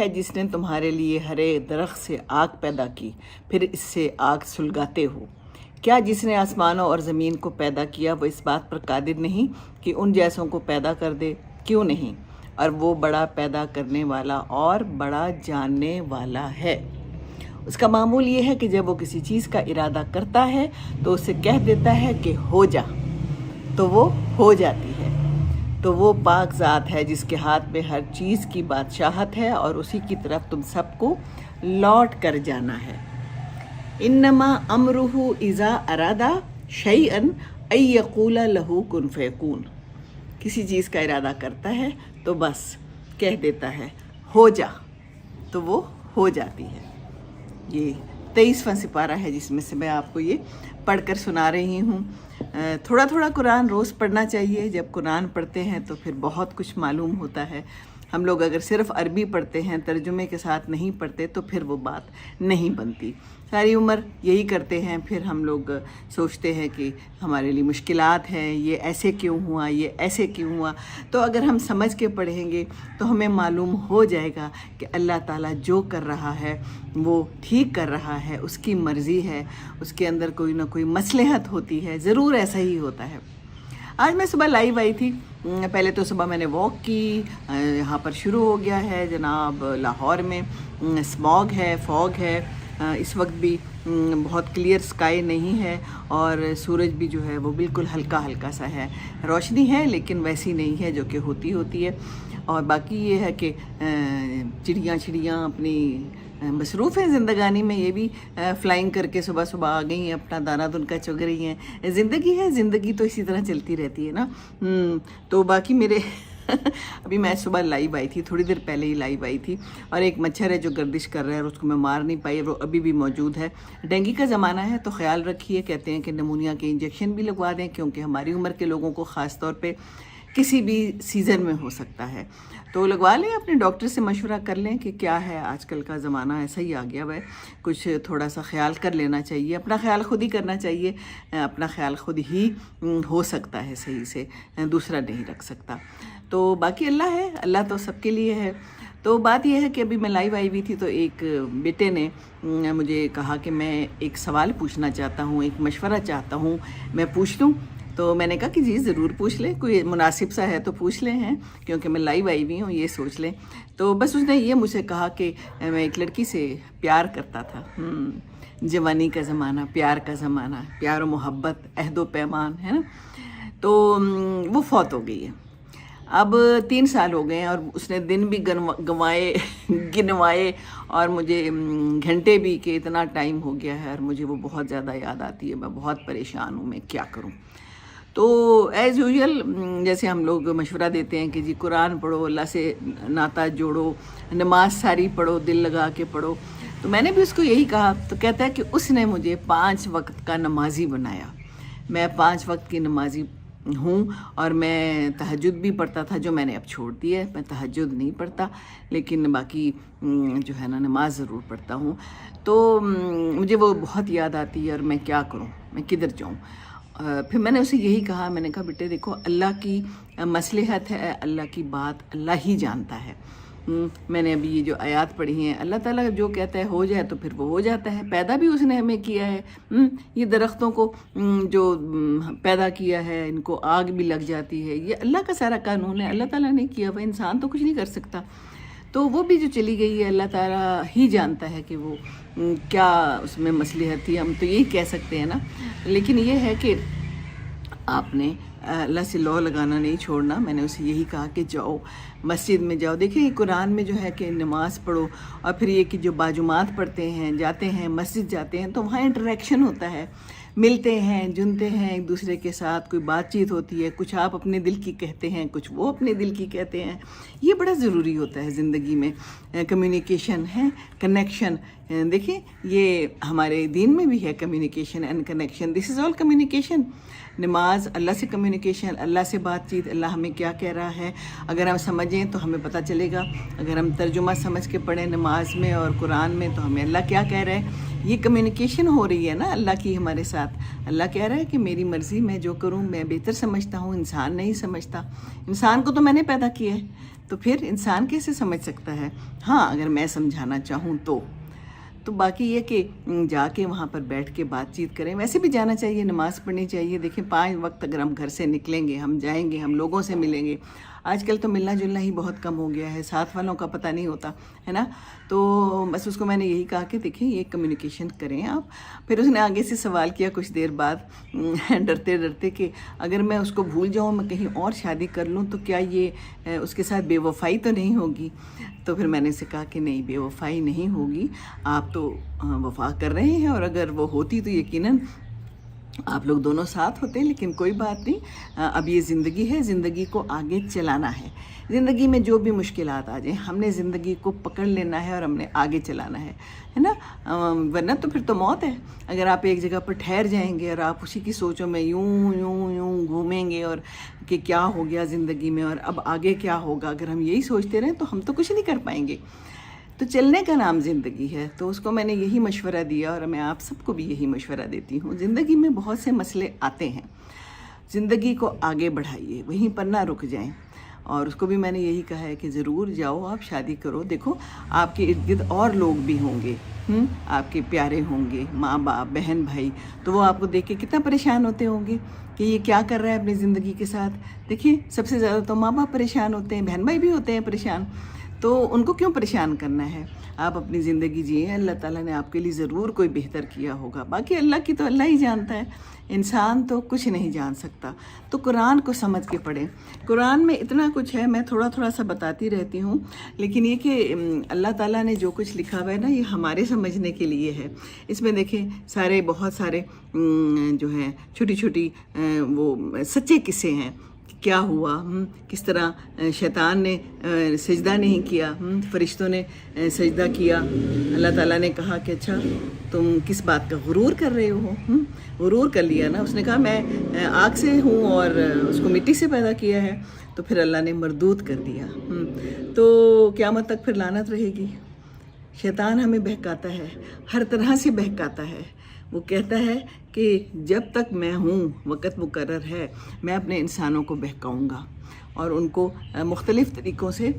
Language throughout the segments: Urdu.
ہے جس نے تمہارے لیے ہرے درخت سے آگ پیدا کی پھر اس سے آگ سلگاتے ہو؟ کیا جس نے آسمانوں اور زمین کو پیدا کیا وہ اس بات پر قادر نہیں کہ ان جیسوں کو پیدا کر دے؟ کیوں نہیں؟ اور وہ بڑا پیدا کرنے والا اور بڑا جاننے والا ہے۔ اس کا معمول یہ ہے کہ جب وہ کسی چیز کا ارادہ کرتا ہے تو اسے کہہ دیتا ہے کہ ہو جا، تو وہ ہو جاتی ہے۔ تو وہ پاک ذات ہے جس کے ہاتھ میں ہر چیز کی بادشاہت ہے اور اسی کی طرف تم سب کو لوٹ کر جانا ہے۔ انما امرہ اذا اراد شیئا ان یقول لہ کن فیکون۔ کسی چیز کا ارادہ کرتا ہے تو بس کہہ دیتا ہے ہو جا، تو وہ ہو جاتی ہے۔ یہ 23واں سپارہ ہے جس میں سے میں آپ کو یہ پڑھ کر سنا رہی ہوں۔ تھوڑا تھوڑا قرآن روز پڑھنا چاہیے۔ جب قرآن پڑھتے ہیں تو پھر بہت کچھ معلوم ہوتا ہے۔ ہم لوگ اگر صرف عربی پڑھتے ہیں، ترجمے کے ساتھ نہیں پڑھتے، تو پھر وہ بات نہیں بنتی۔ ساری عمر یہی کرتے ہیں، پھر ہم لوگ سوچتے ہیں کہ ہمارے لیے مشکلات ہیں، یہ ایسے کیوں ہوا، یہ ایسے کیوں ہوا۔ تو اگر ہم سمجھ کے پڑھیں گے تو ہمیں معلوم ہو جائے گا کہ اللہ تعالیٰ جو کر رہا ہے وہ ٹھیک کر رہا ہے، اس کی مرضی ہے، اس کے اندر کوئی نہ کوئی مصلحت ہوتی ہے، ضرور ایسا ہی ہوتا ہے۔ آج میں صبح لائیو آئی تھی۔ پہلے تو صبح میں نے واک کی۔ یہاں پر شروع ہو گیا ہے جناب لاہور میں اسموگ ہے، فوگ ہے۔ اس وقت بھی بہت کلیئر سکائی نہیں ہے اور سورج بھی جو ہے وہ بالکل ہلکا ہلکا سا ہے، روشنی ہے لیکن ویسی نہیں ہے جو کہ ہوتی ہے۔ اور باقی یہ ہے کہ چڑیاں اپنی مصروف ہیں زندگانی میں، یہ بھی فلائنگ کر کے صبح صبح آ گئی ہیں، اپنا دانہ دن کا چگ رہی ہیں۔ زندگی ہے، زندگی تو اسی طرح چلتی رہتی ہے نا۔ تو باقی میرے ابھی میں صبح لائیو آئی تھی، تھوڑی دیر پہلے ہی لائیو آئی تھی، اور ایک مچھر ہے جو گردش کر رہا ہے اور اس کو میں مار نہیں پائی، وہ ابھی بھی موجود ہے۔ ڈینگی کا زمانہ ہے تو خیال رکھیے، کہتے ہیں کہ نمونیا کے انجیکشن بھی لگوا دیں، کیونکہ ہماری عمر کے لوگوں کو خاص طور پہ کسی بھی سیزن میں ہو سکتا ہے، تو لگوا لیں، اپنے ڈاکٹر سے مشورہ کر لیں کہ کیا ہے، آج کل کا زمانہ ایسا ہی آ گیا ہے، کچھ تھوڑا سا خیال کر لینا چاہیے، اپنا خیال خود ہی کرنا چاہیے، اپنا خیال خود ہی ہو سکتا ہے صحیح سے، دوسرا نہیں رکھ سکتا۔ تو باقی اللہ ہے، اللہ تو سب کے لیے ہے۔ تو بات یہ ہے کہ ابھی میں لائیو آئی ہوئی تھی تو ایک بیٹے نے مجھے کہا کہ میں ایک سوال پوچھنا چاہتا ہوں، ایک مشورہ چاہتا ہوں، میں پوچھ لوں؟ تو میں نے کہا کہ جی ضرور پوچھ لیں، کوئی مناسب سا ہے تو پوچھ لیں ہیں، کیونکہ میں لائیو آئی ہوئی ہوں، یہ سوچ لیں۔ تو بس اس نے یہ مجھ سے کہا کہ میں ایک لڑکی سے پیار کرتا تھا، جوانی کا زمانہ، پیار کا زمانہ، پیار و محبت، عہد و پیمان ہے نا، تو وہ فوت ہو گئی ہے۔ اب 3 سال ہو گئے ہیں اور اس نے دن بھی گنوائے اور مجھے گھنٹے بھی، کہ اتنا ٹائم ہو گیا ہے اور مجھے وہ بہت زیادہ یاد آتی ہے، میں بہت پریشان ہوں، میں کیا کروں۔ تو ایز یوزول جیسے ہم لوگ مشورہ دیتے ہیں کہ جی قرآن پڑھو، اللہ سے ناطہ جوڑو، نماز ساری پڑھو، دل لگا کے پڑھو، تو میں نے بھی اس کو یہی کہا۔ تو کہتا ہے کہ اس نے مجھے 5 وقت کا نمازی بنایا۔ میں 5 وقت کی نمازی ہوں اور میں تہجد بھی پڑھتا تھا، جو میں نے اب چھوڑ دی ہے، میں تہجد نہیں پڑھتا، لیکن باقی جو ہے نا نماز ضرور پڑھتا ہوں۔ تو مجھے وہ بہت یاد آتی ہے اور میں کیا کروں، میں کدھر جاؤں۔ پھر میں نے اسے یہی کہا، میں نے کہا بیٹے دیکھو، اللہ کی مصلحت ہے، اللہ کی بات اللہ ہی جانتا ہے۔ میں نے ابھی یہ جو آیات پڑھی ہیں، اللہ تعالیٰ جو کہتا ہے ہو جائے تو پھر وہ ہو جاتا ہے۔ پیدا بھی اس نے ہمیں کیا ہے، یہ درختوں کو جو پیدا کیا ہے، ان کو آگ بھی لگ جاتی ہے، یہ اللہ کا سارا قانون ہے، اللہ تعالیٰ نے کیا ہوا، انسان تو کچھ نہیں کر سکتا۔ تو وہ بھی جو چلی گئی ہے، اللہ تعالیٰ ہی جانتا ہے کہ وہ کیا اس میں مصلحت تھی، ہم تو یہی کہہ سکتے ہیں نا۔ لیکن یہ ہے کہ آپ نے اللہ سے لو لگانا نہیں چھوڑنا۔ میں نے اسے یہی کہا کہ جاؤ مسجد میں جاؤ، دیکھیں قرآن میں جو ہے کہ نماز پڑھو، اور پھر یہ کہ جو باجماعت پڑھتے ہیں، جاتے ہیں مسجد جاتے ہیں، تو وہاں انٹریکشن ہوتا ہے، ملتے ہیں، جنتے ہیں ایک دوسرے کے ساتھ، کوئی بات چیت ہوتی ہے، کچھ آپ اپنے دل کی کہتے ہیں، کچھ وہ اپنے دل کی کہتے ہیں۔ یہ بڑا ضروری ہوتا ہے زندگی میں، کمیونیکیشن ہے، کنیکشن دیکھیں یہ ہمارے دین میں بھی ہے communication and connection, this is all communication. نماز اللہ سے کمیونیکیشن، اللہ سے بات چیت، اللہ ہمیں کیا کہہ رہا ہے اگر ہم سمجھیں تو ہمیں پتہ چلے گا. اگر ہم ترجمہ سمجھ کے پڑھیں نماز میں اور قرآن میں تو ہمیں اللہ کیا کہہ رہا ہے. یہ کمیونیکیشن ہو رہی ہے نا اللہ کی ہمارے ساتھ. اللہ کہہ رہا ہے کہ میری مرضی میں جو کروں میں بہتر سمجھتا ہوں، انسان نہیں سمجھتا. انسان کو تو میں نے پیدا کیا ہے، تو پھر انسان کیسے سمجھ سکتا ہے؟ ہاں اگر میں سمجھانا چاہوں تو باقی یہ کہ جا کے وہاں پر بیٹھ کے بات چیت کریں. ویسے بھی جانا چاہیے، نماز پڑھنی چاہیے. دیکھیں 5 وقت اگر ہم گھر سے نکلیں گے، ہم جائیں گے، ہم لوگوں سے ملیں گے. آج کل تو ملنا جلنا ہی بہت کم ہو گیا ہے، ساتھ والوں کا پتہ نہیں ہوتا ہے نا. تو بس اس کو میں نے یہی کہا کہ دیکھیں یہ کمیونیکیشن کریں آپ. پھر اس نے آگے سے سوال کیا کچھ دیر بعد ڈرتے ڈرتے کہ اگر میں اس کو بھول جاؤں، میں کہیں اور شادی کر لوں تو کیا یہ اس کے ساتھ بے وفائی تو نہیں ہوگی؟ تو پھر میں نے اسے کہا کہ نہیں، بے وفائی نہیں ہوگی. آپ تو وفا کر رہے ہیں، اور اگر وہ ہوتی تو یقیناً آپ لوگ دونوں ساتھ ہوتے. لیکن کوئی بات نہیں، اب یہ زندگی ہے، زندگی کو آگے چلانا ہے. زندگی میں جو بھی مشکلات آ جائیں ہم نے زندگی کو پکڑ لینا ہے اور ہم نے آگے چلانا ہے نا. ورنہ تو پھر تو موت ہے. اگر آپ ایک جگہ پر ٹھہر جائیں گے اور آپ اسی کی سوچوں میں یوں گھومیں گے اور کہ کیا ہو گیا زندگی میں اور اب آگے کیا ہوگا، اگر ہم یہی سوچتے رہیں تو ہم تو کچھ نہیں کر پائیں گے. تو چلنے کا نام زندگی ہے. تو اس کو میں نے یہی مشورہ دیا اور میں آپ سب کو بھی یہی مشورہ دیتی ہوں. زندگی میں بہت سے مسئلے آتے ہیں، زندگی کو آگے بڑھائیے، وہیں پر نہ رک جائیں. اور اس کو بھی میں نے یہی کہا ہے کہ ضرور جاؤ، آپ شادی کرو. دیکھو آپ کے ارد گرد اور لوگ بھی ہوں گے، آپ کے پیارے ہوں گے، ماں باپ، بہن بھائی. تو وہ آپ کو دیکھ کے کتنا پریشان ہوتے ہوں گے کہ یہ کیا کر رہا ہے اپنی زندگی کے ساتھ. دیکھیے سب سے زیادہ تو ماں باپ پریشان ہوتے ہیں، بہن بھائی بھی ہوتے ہیں پریشان. تو ان کو کیوں پریشان کرنا ہے؟ آپ اپنی زندگی جئیں، اللہ تعالیٰ نے آپ کے لیے ضرور کوئی بہتر کیا ہوگا. باقی اللہ کی تو اللہ ہی جانتا ہے، انسان تو کچھ نہیں جان سکتا. تو قرآن کو سمجھ کے پڑھیں. قرآن میں اتنا کچھ ہے، میں تھوڑا سا بتاتی رہتی ہوں، لیکن یہ کہ اللہ تعالیٰ نے جو کچھ لکھا ہوا ہے نا یہ ہمارے سمجھنے کے لیے ہے. اس میں دیکھیں بہت سارے جو ہیں چھوٹی وہ سچے قصے ہیں. کیا ہوا، کس طرح شیطان نے سجدہ نہیں کیا، فرشتوں نے سجدہ کیا. اللہ تعالیٰ نے کہا کہ اچھا تم کس بات کا غرور کر رہے ہو؟ غرور کر لیا نا. اس نے کہا میں آگ سے ہوں اور اس کو مٹی سے پیدا کیا ہے. تو پھر اللہ نے مردود کر دیا. تو قیامت تک پھر لعنت رہے گی. شیطان ہمیں بہکاتا ہے، ہر طرح سے بہکاتا ہے. وہ کہتا ہے کہ جب تک میں ہوں، وقت مقرر ہے، میں اپنے انسانوں کو بہکاؤں گا اور ان کو مختلف طریقوں سے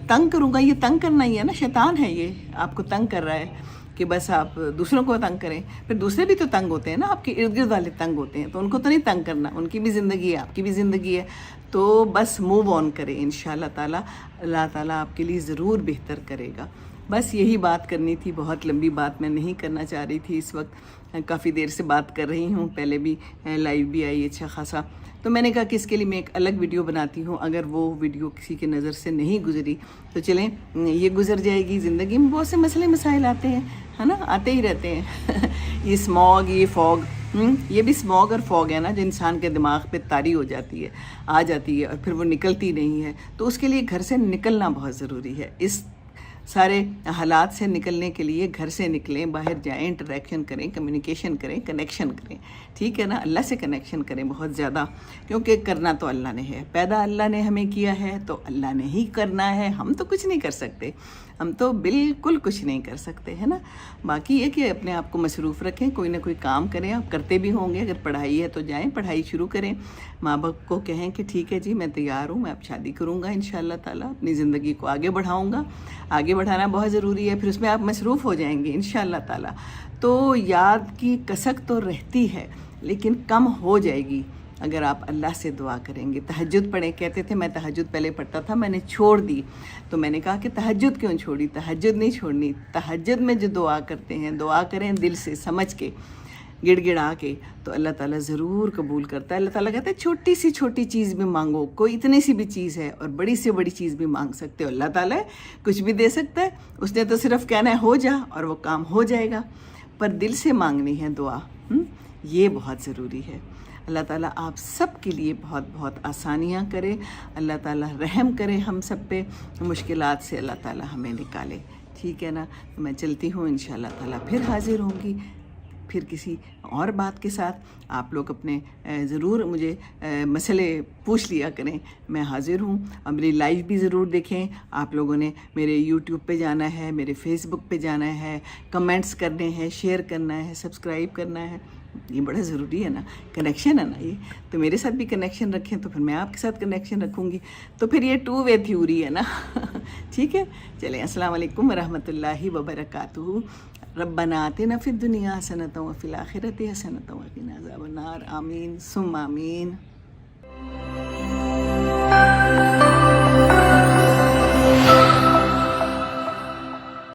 تنگ کروں گا. یہ تنگ کرنا ہی ہے نا، شیطان ہے یہ، آپ کو تنگ کر رہا ہے کہ بس آپ دوسروں کو تنگ کریں. پھر دوسرے بھی تو تنگ ہوتے ہیں نا، آپ کے ارد گرد والے تنگ ہوتے ہیں، تو ان کو تو نہیں تنگ کرنا. ان کی بھی زندگی ہے، آپ کی بھی زندگی ہے. تو بس موو آن کریں. انشاءاللہ تعالیٰ اللہ تعالیٰ آپ کے لیے ضرور بہتر کرے گا. بس یہی بات کرنی تھی. بہت لمبی بات میں نہیں کرنا چاہ رہی تھی. اس وقت کافی دیر سے بات کر رہی ہوں، پہلے بھی لائیو بھی آئی اچھا خاصا. تو میں نے کہا کہ اس کے لیے میں ایک الگ ویڈیو بناتی ہوں. اگر وہ ویڈیو کسی کے نظر سے نہیں گزری تو چلیں یہ گزر جائے گی. زندگی میں بہت سے مسئلے مسائل آتے ہیں، ہے نا، آتے ہی رہتے ہیں. یہ اسموگ، یہ فوگ، یہ بھی اسموگ اور فوگ ہے نا جو انسان کے دماغ پہ طاری ہو جاتی ہے، آ جاتی ہے اور پھر وہ نکلتی نہیں ہے. تو اس کے لیے گھر سے نکلنا بہت ضروری ہے. اس سارے حالات سے نکلنے کے لیے گھر سے نکلیں، باہر جائیں، انٹریکشن کریں، کمیونیکیشن کریں، کنیکشن کریں. ٹھیک ہے نا، اللہ سے کنیکشن کریں بہت زیادہ، کیونکہ کرنا تو اللہ نے ہے. پیدا اللہ نے ہمیں کیا ہے تو اللہ نے ہی کرنا ہے. ہم تو کچھ نہیں کر سکتے، ہم تو بالکل کچھ نہیں کر سکتے، ہے نا. باقی یہ کہ اپنے آپ کو مصروف رکھیں، کوئی نہ کوئی کام کریں. آپ کرتے بھی ہوں گے، اگر پڑھائی ہے تو جائیں پڑھائی شروع کریں. ماں باپ کو کہیں کہ ٹھیک ہے جی میں تیار ہوں، میں اب شادی کروں گا انشاءاللہ تعالیٰ، اپنی زندگی کو آگے بڑھاؤں گا. آگے بڑھانا بہت ضروری ہے، پھر اس میں آپ مصروف ہو جائیں گے انشاءاللہ تعالیٰ. تو یاد کی کسک تو رہتی ہے لیکن کم ہو جائے گی اگر آپ اللہ سے دعا کریں گے. تہجد پڑھیں. کہتے تھے میں تہجد پہلے پڑھتا تھا، میں نے چھوڑ دی. تو میں نے کہا کہ تہجد کیوں چھوڑی؟ تہجد نہیں چھوڑنی. تہجد میں جو دعا کرتے ہیں، دعا کریں دل سے سمجھ کے، گڑ گڑا کے، تو اللہ تعالیٰ ضرور قبول کرتا ہے. اللہ تعالیٰ کہتا ہے چھوٹی سی چھوٹی چیز بھی مانگو. کوئی اتنی سی بھی چیز ہے اور بڑی سے بڑی چیز بھی مانگ سکتے ہو. اللہ تعالیٰ کچھ بھی دے سکتا ہے. اس نے تو صرف کہنا ہے ہو جا اور وہ کام ہو جائے گا. پر دل سے مانگنی ہے دعا، یہ بہت ضروری ہے. اللہ تعالیٰ آپ سب کے لیے بہت بہت آسانیاں کرے. اللہ تعالیٰ رحم کرے ہم سب پہ، مشکلات سے اللہ تعالیٰ ہمیں نکالے. ٹھیک ہے نا. تو میں چلتی ہوں، انشاءاللہ تعالیٰ پھر حاضر ہوں گی پھر کسی اور بات کے ساتھ. آپ لوگ اپنے ضرور مجھے مسئلے پوچھ لیا کریں، میں حاضر ہوں. اور میری لائیو بھی ضرور دیکھیں. آپ لوگوں نے میرے یوٹیوب پہ جانا ہے، میرے فیس بک پہ جانا ہے، کمنٹس کرنے ہیں، شیئر کرنا ہے، سبسکرائب کرنا ہے. یہ بڑا ضروری ہے نا، کنیکشن ہے نا یہ. تو میرے ساتھ بھی کنیکشن رکھیں تو پھر میں آپ کے ساتھ کنیکشن رکھوں گی. تو پھر یہ 2 وے تھیوری ہے نا. ٹھیک ہے، چلیں. السلام علیکم ورحمۃ اللہ وبرکاتہ. ربنا آتنا فی الدنیا حسنۃ وفی الآخرۃ حسنۃ وقنا عذاب النار. آمین ثم آمین.